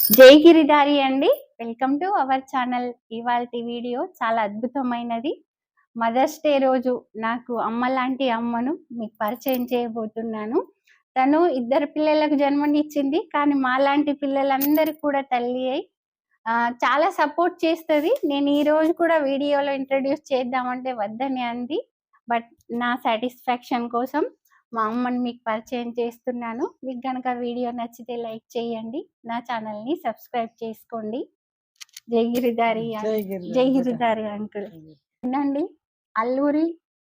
జై గిరిధారి అండి. Welcome to our channel. ఇవాల్టి వీడియో చాలా అద్భుతమైనది. మదర్స్ డే రోజు నాకు అమ్మ లాంటి అమ్మను మీకు పరిచయం చేయబోతున్నాను. తను ఇద్దరు పిల్లలకు జన్మనిచ్చింది. కానీ మాలాంటి పిల్లలందరికి కూడా తల్లి అయి చాలా సపోర్ట్ చేస్తది. నేను ఈరోజు కూడా వీడియోలో ఇంట్రడ్యూస్ చేద్దామంటే వద్దని అంది. బట్ నా సాటిస్ఫాక్షన్ కోసం మా అమ్మని మీకు పరిచయం చేస్తున్నాను. మీకు గనక వీడియో నచ్చితే లైక్ చేయండి. నా ఛానల్‌ని సబ్స్క్రైబ్ చేసుకోండి. జై గిరిధారి జై గిరిధారి అంకుల్. వినండి, అల్లూరి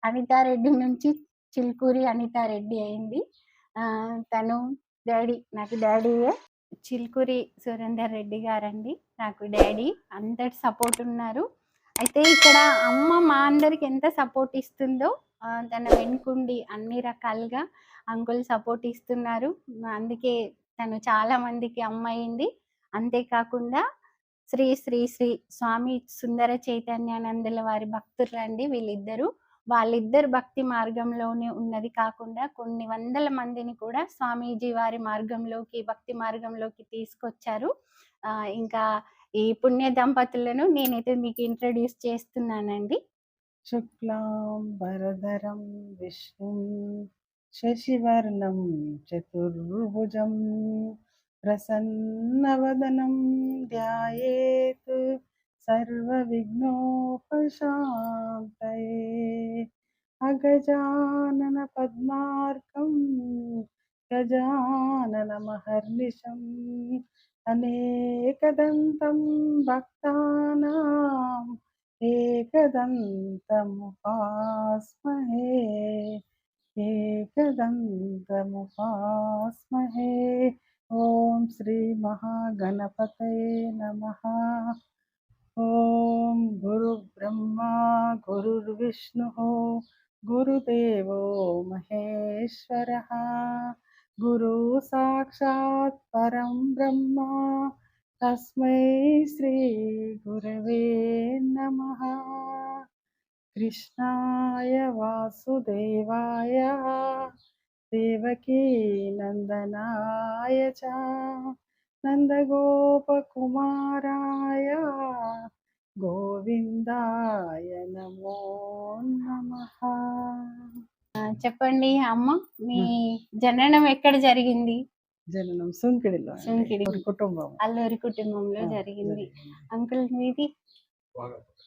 అనితారెడ్డి నుంచి చిలుకూరి అనితారెడ్డి అయింది. తను నాకు డాడీయే. చిలుకూరి సురేందర్ రెడ్డి గారండి నాకు డాడీ. అందరి సపోర్ట్ ఉన్నారు. అయితే ఇక్కడ అమ్మ మా అందరికి ఎంత సపోర్ట్ ఇస్తుందో తన వెనుకుండి అన్ని రకాలుగా అంకుల్ సపోర్ట్ ఇస్తున్నారు. అందుకే తను చాలా మందికి అమ్మ అయింది. అంతేకాకుండా శ్రీ శ్రీ శ్రీ స్వామి సుందర చైతన్యానందుల వారి భక్తులండి వీళ్ళిద్దరు. వాళ్ళిద్దరు భక్తి మార్గంలోనే ఉన్నది కాకుండా కొన్ని వందల మందిని కూడా స్వామీజీ వారి మార్గంలోకి, భక్తి మార్గంలోకి తీసుకొచ్చారు. ఇంకా ఈ పుణ్య దంపతులను నేనైతే మీకు ఇంట్రడ్యూస్ చేస్తున్నానండి. శుక్లాం వరదరం విష్ణుం శశివర్ణం చతుర్భుజం ప్రసన్నవదనం ధ్యాయేత్ సర్వవిఘ్నోపశాంతయే. అగజానన పద్మార్కం గజాననమహర్నిశం అనేకదంతం భక్తానాం एकदन्तमुपास्महे एकदन्तमुपास्महे. ఓం శ్రీ మహాగణపతయే నమః. ఓం గురు బ్రహ్మ గురుర్విష్ణు గురుదేవో మహేశ్వరః. గురు సాక్షాత్ పరం బ్రహ్మ తస్మై శ్రీ గురవే నమః. కృష్ణాయ వాసుదేవాయ దేవకీ నందనాయ చ నందగోపకుమారాయ గోవిందాయ నమో నమః. చెప్పండి అమ్మ, మీ జననం ఎక్కడ జరిగింది? జననం సుంకిడిలో, కుటుంబం అల్లూరి కుటుంబంలో జరిగింది. అంకుల్ మీది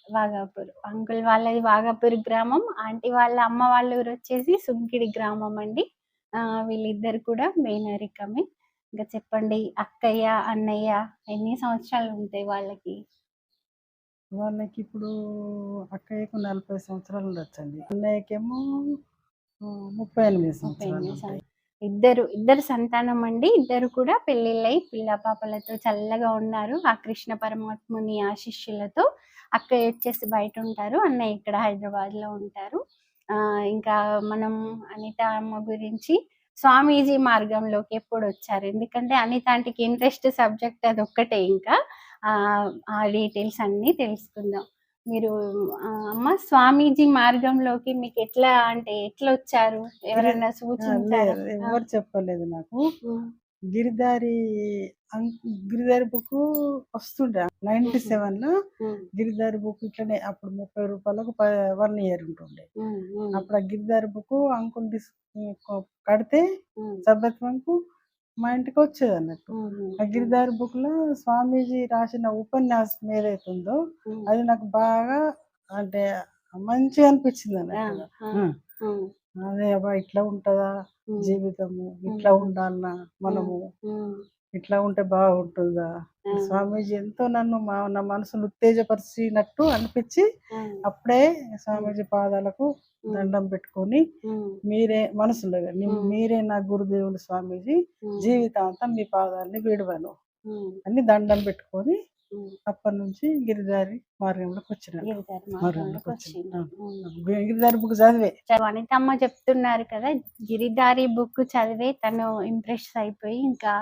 వాగాపూర్. అంకుల్ వాళ్ళది వాగాపూర్ గ్రామం. ఆంటీ వాళ్ళ అమ్మ వాళ్ళ ఊరు వచ్చేసి సుంకిడి గ్రామం అండి. వీళ్ళిద్దరు కూడా మేనరికమే. ఇంకా చెప్పండి, అక్కయ్య అన్నయ్య ఎన్ని సంవత్సరాలు ఉంటాయి వాళ్ళకి? వాళ్ళకి ఇప్పుడు అక్కయ్యకు 40 సంవత్సరాలు ఉండొచ్చండి. అన్నయ్యకేమో 38 సంవత్సరాలు. ఇద్దరు సంతానం అండి. ఇద్దరు కూడా పెళ్లిళ్ళై పిల్ల పాపలతో చల్లగా ఉన్నారు. ఆ కృష్ణ పరమాత్ముని ఆశీస్సులతో. అక్కయ్య వచ్చేసి బయట ఉంటారు, అన్నయ్య ఇక్కడ హైదరాబాద్ లో ఉంటారు. ఇంకా మనం అనిత అమ్మ గురించి స్వామీజీ మార్గంలోకి ఎప్పుడు వచ్చారు? ఎందుకంటే అనిత ఆంటీకి ఇంట్రెస్ట్ సబ్జెక్ట్ అది ఒక్కటే. ఇంకా ఆ డీటెయిల్స్ అన్ని తెలుసుకుందాం. మీరు అమ్మ స్వామీజీ మార్గంలోకి మీకు ఎట్లా వచ్చారు? ఎవరైనా సూచించారా? ఎవరు చెప్పలేదు నాకు. గిరిధారి బుక్ వస్తుండే 97 లో. గిరిధారి బుక్ ఇట్లనే అప్పుడు 30 రూపాయలకు 1 ఇయర్ ఉంటుండే. అప్పుడు ఆ గిరిధారి బుక్ అంకుల్ కడితే సభ్యత్వంకు మా ఇంటికి వచ్చేది అన్నట్టు. ఆ గిరిధారి బుక్ లో స్వామీజీ రాసిన ఉపన్యాసం ఏదైతుందో అది నాకు బాగా అంటే మంచిగా అనిపించింది అన్నట్టు. అదే అబ్బా ఇట్లా ఉంటదా జీవితము, ఇట్లా ఉండాలన్నా మనము, ఇట్లా ఉంటే బాగుంటుందా. స్వామీజీ ఎంతో నన్ను నా మనసును ఉత్తేజపరిచినట్టు అనిపించి అప్పుడే స్వామీజీ పాదాలకు దండం పెట్టుకొని, మీరే మనసులో మీరే నా గురుదేవులు స్వామీజీ, జీవితాంతం మీ పాదాలని విడవను అని దండం పెట్టుకొని అప్పటి నుంచి గిరిధారి మార్గంలోకి వచ్చిన. గిరిధారి బుక్ చదివే వనితమ్మ చెప్తున్నారు కదా, గిరిధారి బుక్ చదివే తను ఇంప్రెస్ అయిపోయి ఇంకా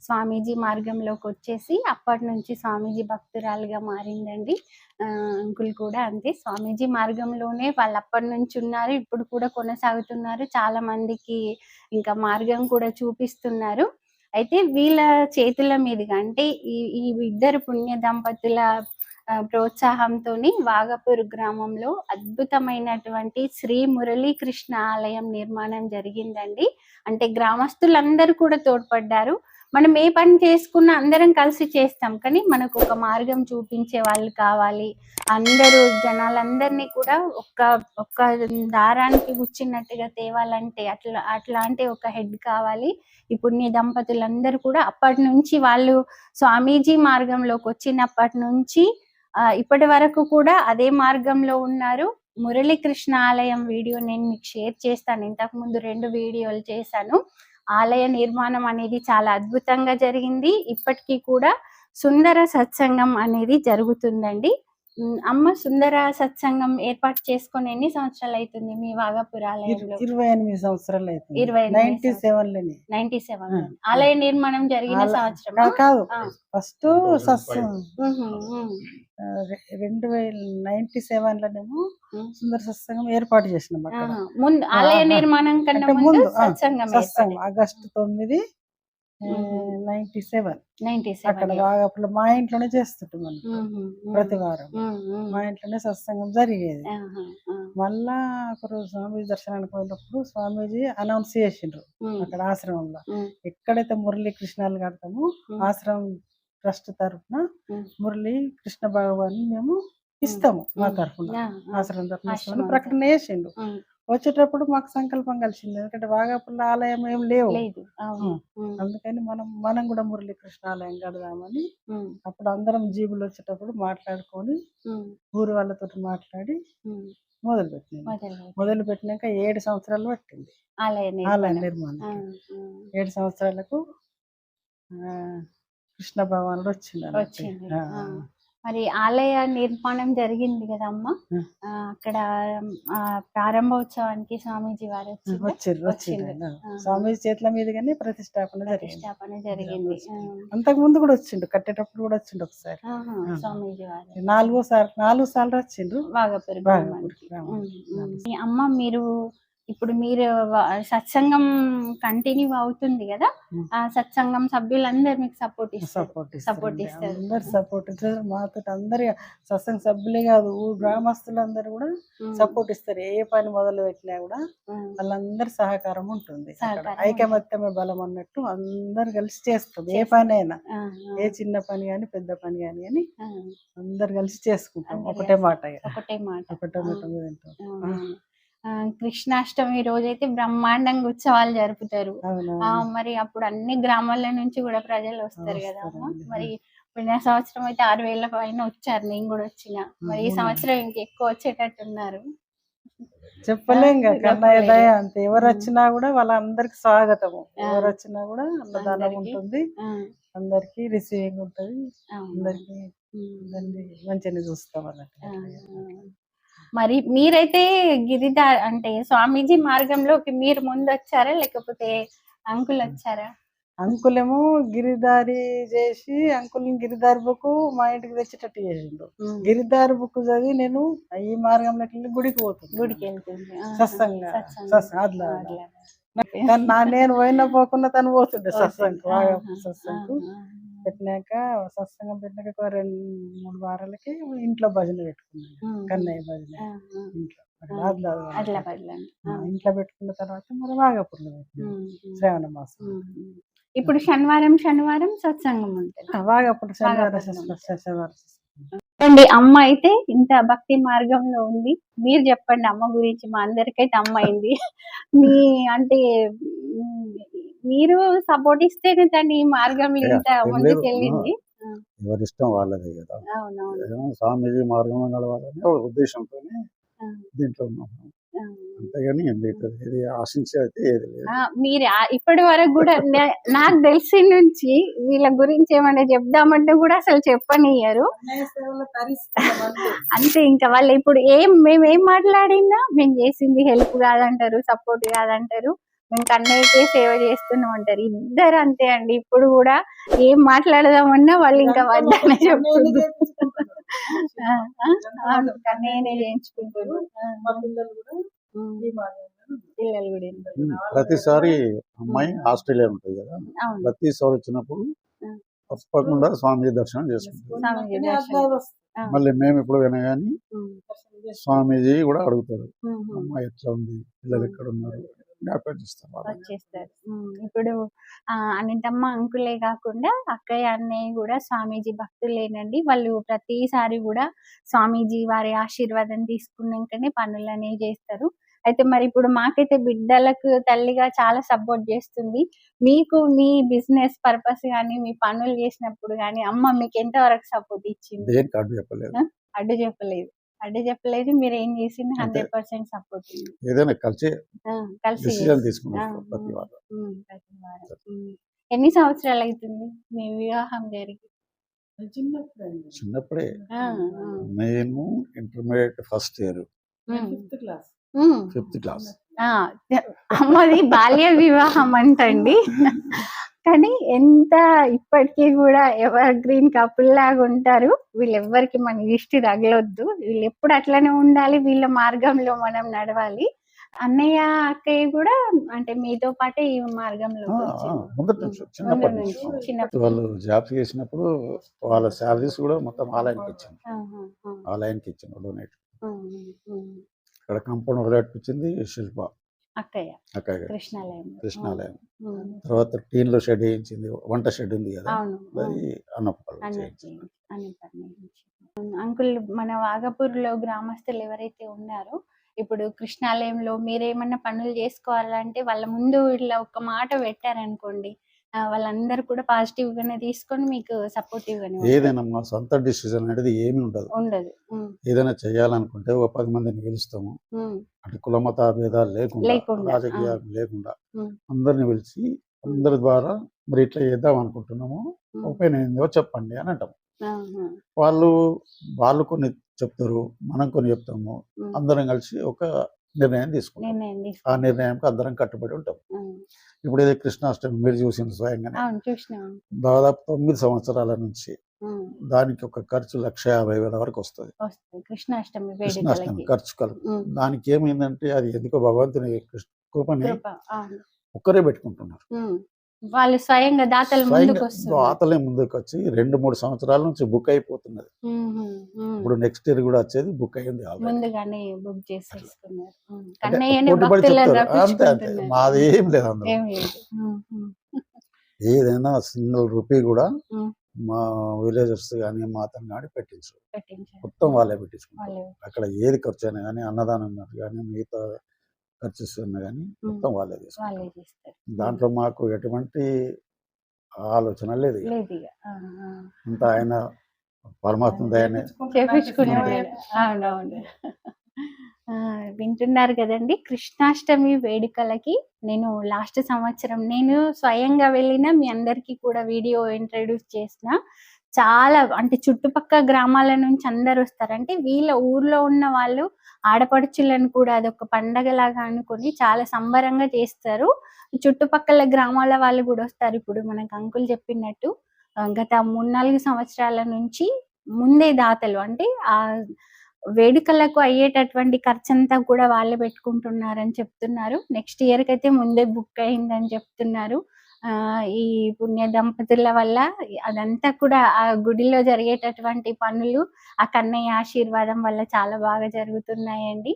స్వామీజీ మార్గంలోకి వచ్చేసి అప్పటి నుంచి స్వామీజీ భక్తురాలుగా మారిందండి. అంకుల్ కూడా అంతే, స్వామీజీ మార్గంలోనే వాళ్ళు అప్పటి నుంచి ఉన్నారు, ఇప్పుడు కూడా కొనసాగుతున్నారు. చాలా మందికి ఇంకా మార్గం కూడా చూపిస్తున్నారు. అయితే వీళ్ళ చేతుల మీదుగా అంటే ఈ ఈ ఇద్దరు పుణ్య దంపతుల ప్రోత్సాహంతోని వాగపూర్ గ్రామంలో అద్భుతమైనటువంటి శ్రీ మురళీకృష్ణ ఆలయం నిర్మాణం జరిగిందండి. అంటే గ్రామస్తులందరూ కూడా తోడ్పడ్డారు. మనం ఏ పని చేసుకున్నా అందరం కలిసి చేస్తాం, కానీ మనకు ఒక మార్గం చూపించే వాళ్ళు కావాలి. అందరూ జనాలందరినీ కూడా ఒక్క ఒక్క దారానికి గుచ్చినట్టుగా తేవాలంటే అట్లాంటి ఒక హెడ్ కావాలి. ఈ పుణ్య దంపతులందరూ కూడా అప్పటి నుంచి వాళ్ళు స్వామీజీ మార్గంలోకి వచ్చినప్పటి నుంచి ఇప్పటి వరకు కూడా అదే మార్గంలో ఉన్నారు. మురళీకృష్ణ ఆలయం వీడియో నేను మీకు షేర్ చేస్తాను. ఇంతకు ముందు 2 వీడియోలు చేశాను. ఆలయ నిర్మాణం అనేది చాలా అద్భుతంగా జరిగింది. ఇప్పటికీ కూడా సుందర సత్సంగం అనేది జరుగుతుందండి. అమ్మ, సుందర సత్సంగం ఏర్పాటు చేసుకొని ఎన్ని సంవత్సరాలు అవుతుంది మీ వాగపూర్ ఆలయంలో? 28 సంవత్సరాలు అవుతుంది. 97 97 ఆలయ నిర్మాణం జరిగిన సంవత్సరం కాదు, ఫస్ట్ 2097లోనేమో సుందర సత్సంగం ఏర్పాటు చేసినాం. అక్కడ ముందు ఆలయ నిర్మాణం కన్నా ముందు సత్సంగం ఆగస్టు 9, 97 అక్కడ వాగపూర్లో మా ఇంట్లోనే చేస్తుంటాం. ప్రతి వారం మా ఇంట్లోనే సత్సంగం జరిగేది. మళ్ళా ఒకరోజు స్వామీజీ దర్శనానికి పోయినప్పుడు స్వామీజీ అనౌన్స్ చేసిండ్రు అక్కడ ఆశ్రమంలో, ఎక్కడైతే మురళీకృష్ణాలు కడతామో ఆశ్రమం ట్రస్ట్ తరఫున మురళీ కృష్ణ భగవాన్ మేము ఇస్తాము, మా తరఫున ఆశ్రమం తరఫున ప్రకటన చేసిండు. వచ్చేటప్పుడు మాకు సంకల్పం కలిసింది, ఎందుకంటే వాగాపూర్లో ఆలయం ఏం లేవు, అందుకని మనం కూడా మురళీకృష్ణ ఆలయం కడదామని అప్పుడు అందరం జీబులు వచ్చేటప్పుడు మాట్లాడుకొని ఊరి వాళ్ళతో మాట్లాడి మొదలు పెట్టినాక 7 సంవత్సరాలు పట్టింది ఆలయ నిర్మాణం. 7 సంవత్సరాలకు కృష్ణ భగవానుడు వచ్చిండు. మరి ఆలయ నిర్మాణం జరిగింది కదమ్మ, అక్కడ ప్రారంభోత్సవానికి స్వామీజీ వారు వచ్చిండు. స్వామీజీ చేతుల మీదుగానే ప్రతిష్టాపన జరిగింది. అంతకు ముందు కూడా వచ్చిండు, కట్టేటప్పుడు కూడా వచ్చిండు ఒకసారి స్వామీజీ వారు. 4 సార్లు వచ్చిండ్రు వాగపూర్. అమ్మ, ఇప్పుడు మీరు సత్సంగం కంటిన్యూ అవుతుంది కదా, ఆ సత్సంగం సభ్యులందరూ మీకు సపోర్ట్ ఇస్తారు. అందరు సపోర్ట్ ఇస్తారు మాతో. అందరు సత్సంగ సభ్యులే కాదు, గ్రామస్తులందరూ కూడా సపోర్ట్ ఇస్తారు. ఏ పని మొదలు పెట్టినా కూడా వాళ్ళందరి సహకారం ఉంటుంది. ఐకమత్యమే బలం అన్నట్టు అందరు కలిసి చేస్తాం. ఏ పని అయినా, ఏ చిన్న పని కానీ పెద్ద పని కానీ అందరు కలిసి చేసుకుంటాం. ఒకటే మాట కృష్ణాష్టమి రోజైతే బ్రహ్మాండంగా ఉత్సవాలు జరుపుతారు. మరి అప్పుడు అన్ని గ్రామాల నుంచి కూడా ప్రజలు వస్తారు కదా. మరి పోయిన సంవత్సరం అయితే 6,000 పైన వచ్చారు, నేను కూడా వచ్చిన. మరి ఈ సంవత్సరం ఇంకెక్కువ వచ్చేటట్టున్నారు. చెప్పలేం కన్నయ్య దయ అంతే. ఎవరు వచ్చినా కూడా వాళ్ళందరికి స్వాగతము, ఎవరు వచ్చినా కూడా అన్నదానం ఉంటుంది, అందరికి రిసీవింగ్ ఉంటది, అందరికి మంచిగా చూస్తాం అన్నట్టు. మరి మీరైతే గిరిదార్ అంటే స్వామీజీ మార్గంలోకి మీరు ముందు వచ్చారా, లేకపోతే అంకుల్ వచ్చారా? అంకులేమో గిరిదారి చేసి అంకుల్ని గిరిదారి బుక్ మా ఇంటికి తెచ్చేటట్టు చేసిండు. గిరిదారి బుక్ చదివి నేను ఈ మార్గంలోకి వెళ్ళి గుడికి వెళ్తుంది సత్సంగా నేను పోయినా పోకుండా తను పోతుండే సత్సంగు పెట్టినాక సత్సంగం పెట్టినాక 2-3 వారాలకి ఇంట్లో భజన పెట్టుకున్నాను, కన్నయ్య భజన ఇంట్లో పెట్టుకున్న తర్వాత మరి వాగపూర్లో పెట్టినాను శ్రావణ మాసం. ఇప్పుడు శనివారం సత్సంగం ఉంటుంది వాగపూర్ శనివారం. అండి, అమ్మ అయితే ఇంత భక్తి మార్గంలో ఉంది. మీరు చెప్పండి అమ్మ గురించి. మా అందరికైతే అమ్మ అయింది. అంటే మీరు సపోర్ట్ ఇస్తేనే దాన్ని ఈ మార్గంలో ఇంత ముందుకు వెళ్ళింది. ఎవరి ఇష్టం వాళ్ళదే కదా. స్వామీజీ మార్గంలో నడవాలనే ఉద్దేశంతో దీంట్లో ఉన్నాము, అంతేగాని ఏది ఆశించి అయితే ఏది లేదు. మీరు ఇప్పటి వరకు కూడా నాకు తెలిసి నుంచి వీళ్ళ గురించి ఏమైనా చెప్దామంటే కూడా అసలు చెప్పనియ్యరు అంతే. ఇంకా వాళ్ళు ఇప్పుడు మేమేం మాట్లాడినా మేము చేసింది హెల్ప్ కాదంటారు, సపోర్ట్ కాదంటారు, మేము కన్నయ్యకే సేవ చేస్తున్నాం అంటారు. ఇద్దరు అంతే అండి. ఇప్పుడు కూడా ఏం మాట్లాడదామన్నా వాళ్ళు ఇంకా వద్దనే చెప్తున్నారు. కన్నయ్యనే చేయించుకుంటారు. పిల్లలు కూడా వినరు. ప్రతిసారి అమ్మాయి ఆస్ట్రేలియా ఉంటుంది కదా, అవును. ప్రతిసారి వచ్చినప్పుడు ఉమ్. తప్పకుండా స్వామి దర్శనం చేసుకుంటాం. స్వామిజీ దర్శనం. ఆ. మళ్ళీ మేము ఎప్పుడు వినా కానీ ఉమ్. స్వామీజీ కూడా అడుగుతారు, ఉమ్. అమ్మాయి ఎట్లా ఉంది, పిల్లలు ఎక్కడ ఉన్నారు, జ్ఞాపకం చేస్తాం వాళ్ళని. వచ్చేస్తారు. ఇప్పుడు అనితమ్మ అంకులే కాకుండా అక్కయ్య అన్నయ్య కూడా స్వామీజీ భక్తులేనండి. వాళ్ళు ప్రతిసారి కూడా స్వామీజీ వారి ఆశీర్వాదం తీసుకున్నాకనే పనులు అనేవి చేస్తారు. అయితే మరి ఇప్పుడు మాకైతే బిడ్డలకు తల్లిగా చాలా సపోర్ట్ చేస్తుంది. మీకు మీ బిజినెస్ పర్పస్ కానీ మీ పనులు చేసినప్పుడు కానీ అమ్మ మీకు ఎంతవరకు సపోర్ట్ ఇచ్చింది? దేనికి అడ్డు చెప్పలేదు, అడ్డు చెప్పలేదు. అడ్డు చెప్పలేదు. మీరు ఏం చేసింది? అంటే 100% సపోర్ట్ ఉంది. ఏదైనా కలిసి కలిసి డిసిజన్ చేస్తారు. తీసుకున్నాం ప్రతి వారం. ప్రతి వారం. ఎన్ని సంవత్సరాలు అవుతుంది మీ వివాహం జరిగి? చిన్నప్పుడే ఆ, నేను ఇంటర్మీడియట్ ఫస్ట్ ఇయర్, ఉమ్, 5th క్లాస్. ఆ, అమ్మది బాల్య వివాహం అంటండి. కానీ ఎంత ఇప్పటికీ కూడా ఎవర్ గ్రీన్ కపుల్ లాగా ఉంటారు. వీళ్ళెవ్వరికి మన దిష్టి తగలొద్దు. వీళ్ళు ఎప్పుడు అట్లనే ఉండాలి. వీళ్ళ మార్గంలో మనం నడవాలి. అన్నయ్య అక్కయ్య కూడా అంటే మీతో పాటే ఈ మార్గంలో మొదటి నుంచి చిన్నప్పటి నుంచి వాళ్ళు జాబ్స్ చేసినప్పుడు వాళ్ళ శాలరీస్ కూడా మొత్తం ఆలయానికి ఇచ్చాను, ఆలయానికి ఇచ్చాను డొనేట్. ఇక్కడ కంపౌండ్ కట్టించింది శిల్ప అక్కయ్య కృష్ణాలయం. తర్వాత టీన్ లో షెడ్ వేయించింది, వంట షెడ్ ఉంది కదా, అది అన్నపూర్ణ. అంకుల్ మన వాగపూర్ లో గ్రామస్తులు ఎవరైతే ఉన్నారో ఇప్పుడు కృష్ణాలయంలో మీరేమన్నా పనులు చేసుకోవాలంటే వాళ్ళ ముందు ఇట్లా ఒక మాట పెట్టారనుకోండి, వాళ్ళందరూ కూడా పాజిటివ్ గానే తీసుకొని మీకు సపోర్టివ్ గానే ఏదైనా మా సొంత డిసిజన్ అనేది ఏమి ఉండదు. ఏదైనా చేయాలనుకుంటే ఒక 10 మందిని పిలుస్తాము, అంటే కులమత భేదాలు లేకుండా రాజకీయాలు లేకుండా అందరిని పిలిచి అందరి ద్వారా మరి ఇట్లా చేద్దాం అనుకుంటున్నాము, ఒపీనియన్ ఏందో చెప్పండి అని అంటాము. వాళ్ళు కొన్ని చెప్తారు, మనం కొన్ని చెప్తాము, అందరం కలిసి ఒక నిర్ణయం తీసుకుంటాం. ఆ నిర్ణయానికి అందరం కట్టుబడి ఉంటాం. ఇప్పుడు ఏదో కృష్ణాష్టమి మీరు చూసింది స్వయంగానే, దాదాపు 9 సంవత్సరాల నుంచి దానికి ఒక ఖర్చు 1,50,000 వరకు వస్తుంది. కృష్ణాష్టమి ఖర్చు కలుపు. దానికి ఏమైందంటే అది ఎందుకో భగవంతుని కృపని ఒక్కరే పెట్టుకుంటున్నారు. వాళ్ళు స్వయంగా దాతలే ముందుకు వచ్చి 2-3 సంవత్సరాల నుంచి బుక్ అయిపోతున్నది. ఇప్పుడు నెక్స్ట్ ఇయర్ కూడా వచ్చేది బుక్ అయ్యింది. అంతే మాది ఏం లేదు అందులో. ఏదైనా సింగిల్ రూపీ కూడా మా విలేజర్స్ కానీ మా అతను కానీ పెట్టించు, మొత్తం వాళ్ళే పెట్టించుకుంటారు. అక్కడ ఏది ఖర్చు అయినా కానీ, అన్నదానం కానీ, మిగతా ఖర్చు ఉన్నా కానీ మొత్తం వాళ్ళే తీసుకుంటారు. దాంట్లో మాకు ఎటువంటి ఆలోచన లేదు. అంతా ఆయన పరమాత్మ దయనే వింటున్నారు కదండి. కృష్ణాష్టమి వేడుకలకి నేను లాస్ట్ సంవత్సరం నేను స్వయంగా వెళ్ళిన మీ అందరికీ కూడా వీడియో ఇంట్రడ్యూస్ చేసిన. చాలా అంటే చుట్టుపక్కల గ్రామాల నుంచి అందరు వస్తారు. అంటే వీళ్ళ ఊర్లో ఉన్న వాళ్ళు ఆడపడుచులను కూడా అదొక పండగలాగా అనుకొని చాలా సంబరంగా చేస్తారు. చుట్టుపక్కల గ్రామాల వాళ్ళు కూడా వస్తారు. ఇప్పుడు మనకు అంకుల్ చెప్పినట్టు గత 3-4 సంవత్సరాల నుంచి ముందే దాతలు అంటే ఆ వేడుకలకు అయ్యేటటువంటి ఖర్చంతా కూడా వాళ్ళే పెట్టుకుంటున్నారని చెప్తున్నారు. నెక్స్ట్ ఇయర్ కైతే ముందే బుక్ అయిందని చెప్తున్నారు. ఈ పుణ్య దంపతుల వల్ల అదంతా కూడా ఆ గుడిలో జరిగేటటువంటి పనులు ఆ కన్నయ్య ఆశీర్వాదం వల్ల చాలా బాగా జరుగుతున్నాయండి.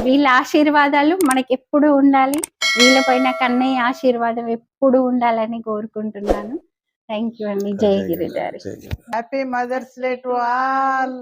వీళ్ళ ఆశీర్వాదాలు మనకి ఎప్పుడు ఉండాలి, వీళ్ళపైన కన్నయ్య ఆశీర్వాదం ఎప్పుడు ఉండాలని కోరుకుంటున్నాను. థ్యాంక్ యూ అండి. జై Giridhari. Happy mother's day to all.